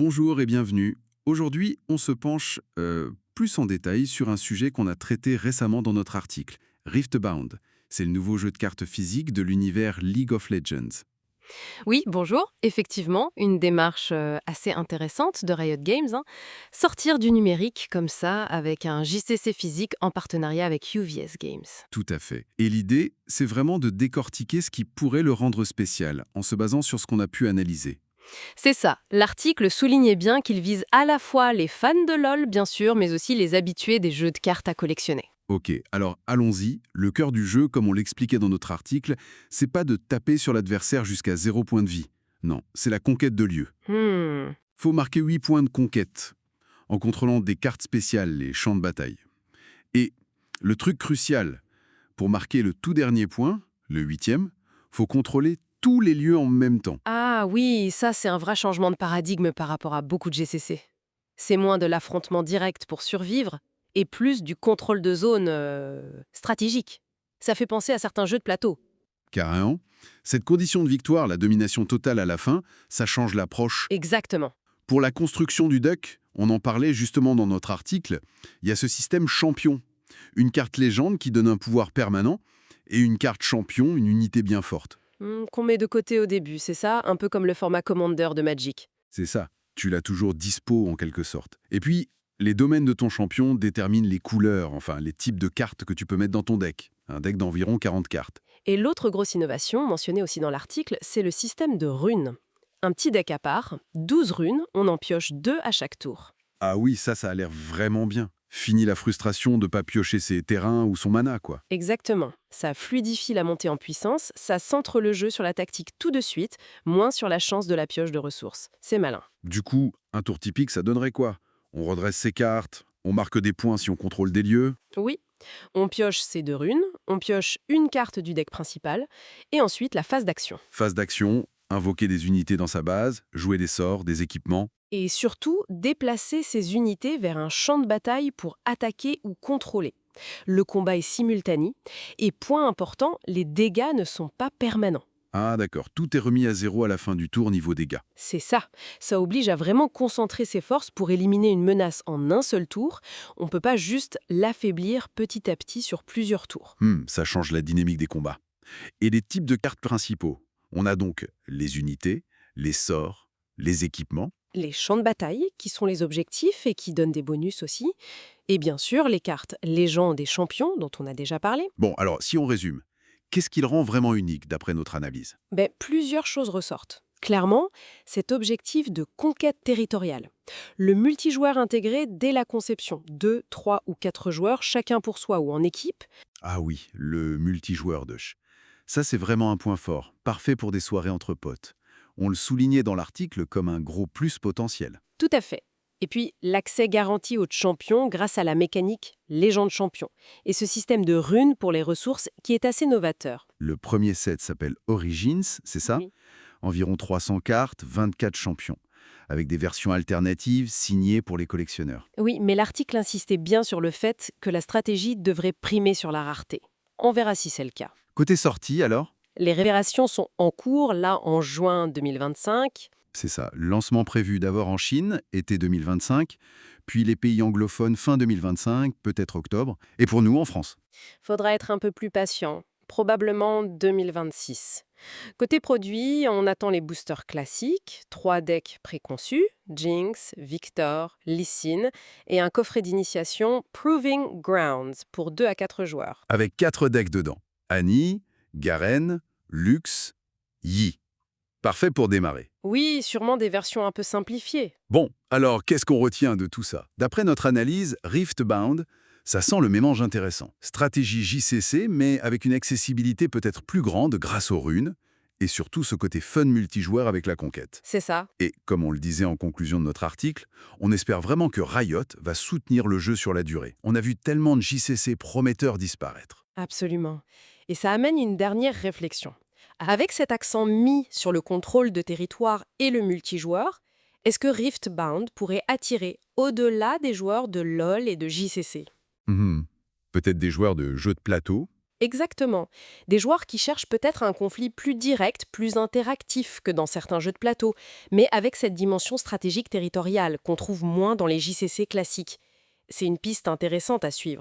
Bonjour et bienvenue. Aujourd'hui, on se penche plus en détail sur un sujet qu'on a traité récemment dans notre article, Riftbound. C'est le nouveau jeu de cartes physique de l'univers League of Legends. Oui, bonjour. Effectivement, une démarche assez intéressante de Riot Games, hein. Sortir du numérique comme ça, avec un JCC physique en partenariat avec UVS Games. Tout à fait. Et l'idée, c'est vraiment de décortiquer ce qui pourrait le rendre spécial, en se basant sur ce qu'on a pu analyser. C'est ça, l'article soulignait bien qu'il vise à la fois les fans de LoL, bien sûr, mais aussi les habitués des jeux de cartes à collectionner. Ok, alors allons-y. Le cœur du jeu, comme on l'expliquait dans notre article, c'est pas de taper sur l'adversaire jusqu'à 0 point de vie. Non, c'est la conquête de lieux. Hmm. Faut marquer 8 points de conquête, en contrôlant des cartes spéciales, les champs de bataille. Et le truc crucial, pour marquer le tout dernier point, le huitième, faut contrôler tous les lieux en même temps. Ah oui, ça c'est un vrai changement de paradigme par rapport à beaucoup de GCC. C'est moins de l'affrontement direct pour survivre et plus du contrôle de zone stratégique. Ça fait penser à certains jeux de plateau. Carrément, cette condition de victoire, la domination totale à la fin, ça change l'approche. Exactement. Pour la construction du deck, on en parlait justement dans notre article, il y a ce système champion. Une carte légende qui donne un pouvoir permanent et une carte champion, une unité bien forte. Qu'on met de côté au début, c'est ça? Un peu comme le format Commander de Magic. C'est ça, tu l'as toujours dispo en quelque sorte. Et puis, les domaines de ton champion déterminent les couleurs, enfin les types de cartes que tu peux mettre dans ton deck. Un deck d'environ 40 cartes. Et l'autre grosse innovation, mentionnée aussi dans l'article, c'est le système de runes. Un petit deck à part, 12 runes, on en pioche 2 à chaque tour. Ah oui, ça a l'air vraiment bien. Fini la frustration de pas piocher ses terrains ou son mana, quoi. Exactement. Ça fluidifie la montée en puissance, ça centre le jeu sur la tactique tout de suite, moins sur la chance de la pioche de ressources. C'est malin. Du coup, un tour typique, ça donnerait quoi? On redresse ses cartes, on marque des points si on contrôle des lieux. Oui, on pioche ces 2 runes, on pioche une carte du deck principal, et ensuite la phase d'action. Phase d'action, invoquer des unités dans sa base, jouer des sorts, des équipements. Et surtout, déplacer ces unités vers un champ de bataille pour attaquer ou contrôler. Le combat est simultané, et point important, les dégâts ne sont pas permanents. Ah d'accord, tout est remis à zéro à la fin du tour niveau dégâts. C'est ça. Ça oblige à vraiment concentrer ses forces pour éliminer une menace en un seul tour. On ne peut pas juste l'affaiblir petit à petit sur plusieurs tours. Ça change la dynamique des combats. Et les types de cartes principaux. On a donc les unités, les sorts, les équipements. Les champs de bataille, qui sont les objectifs et qui donnent des bonus aussi. Et bien sûr, les cartes légendes et champions, dont on a déjà parlé. Bon, alors si on résume, qu'est-ce qui le rend vraiment unique d'après notre analyse? Plusieurs choses ressortent. Clairement, cet objectif de conquête territoriale. Le multijoueur intégré dès la conception, 2, 3 ou 4 joueurs, chacun pour soi ou en équipe. Ah oui, le multijoueur Ça, c'est vraiment un point fort, parfait pour des soirées entre potes. On le soulignait dans l'article comme un gros plus potentiel. Tout à fait. Et puis, l'accès garanti aux champions grâce à la mécanique Légende Champion. Et ce système de runes pour les ressources qui est assez novateur. Le premier set s'appelle Origins, c'est ça? Oui. Environ 300 cartes, 24 champions, avec des versions alternatives signées pour les collectionneurs. Oui, mais l'article insistait bien sur le fait que la stratégie devrait primer sur la rareté. On verra si c'est le cas. Côté sortie, alors? Les révélations sont en cours, là, en juin 2025. C'est ça, lancement prévu d'abord en Chine, été 2025, puis les pays anglophones fin 2025, peut-être octobre, et pour nous en France. Faudra être un peu plus patient. Probablement 2026. Côté produit, on attend les boosters classiques, 3 decks préconçus, Jinx, Victor, Lee Sin, et un coffret d'initiation Proving Grounds pour 2 à 4 joueurs. Avec 4 decks dedans. Annie, Garen, Lux, Yi. Parfait pour démarrer. Oui, sûrement des versions un peu simplifiées. Bon, alors qu'est-ce qu'on retient de tout ça? D'après notre analyse, Riftbound, ça sent le mélange intéressant. Stratégie JCC, mais avec une accessibilité peut-être plus grande grâce aux runes, et surtout ce côté fun multijoueur avec la conquête. C'est ça. Et comme on le disait en conclusion de notre article, on espère vraiment que Riot va soutenir le jeu sur la durée. On a vu tellement de JCC prometteurs disparaître. Absolument. Et ça amène une dernière réflexion. Avec cet accent mis sur le contrôle de territoire et le multijoueur, est-ce que Riftbound pourrait attirer au-delà des joueurs de LoL et de JCC? Peut-être des joueurs de jeux de plateau, Exactement. Des joueurs qui cherchent peut-être un conflit plus direct, plus interactif que dans certains jeux de plateau, mais avec cette dimension stratégique territoriale qu'on trouve moins dans les JCC classiques. C'est une piste intéressante à suivre.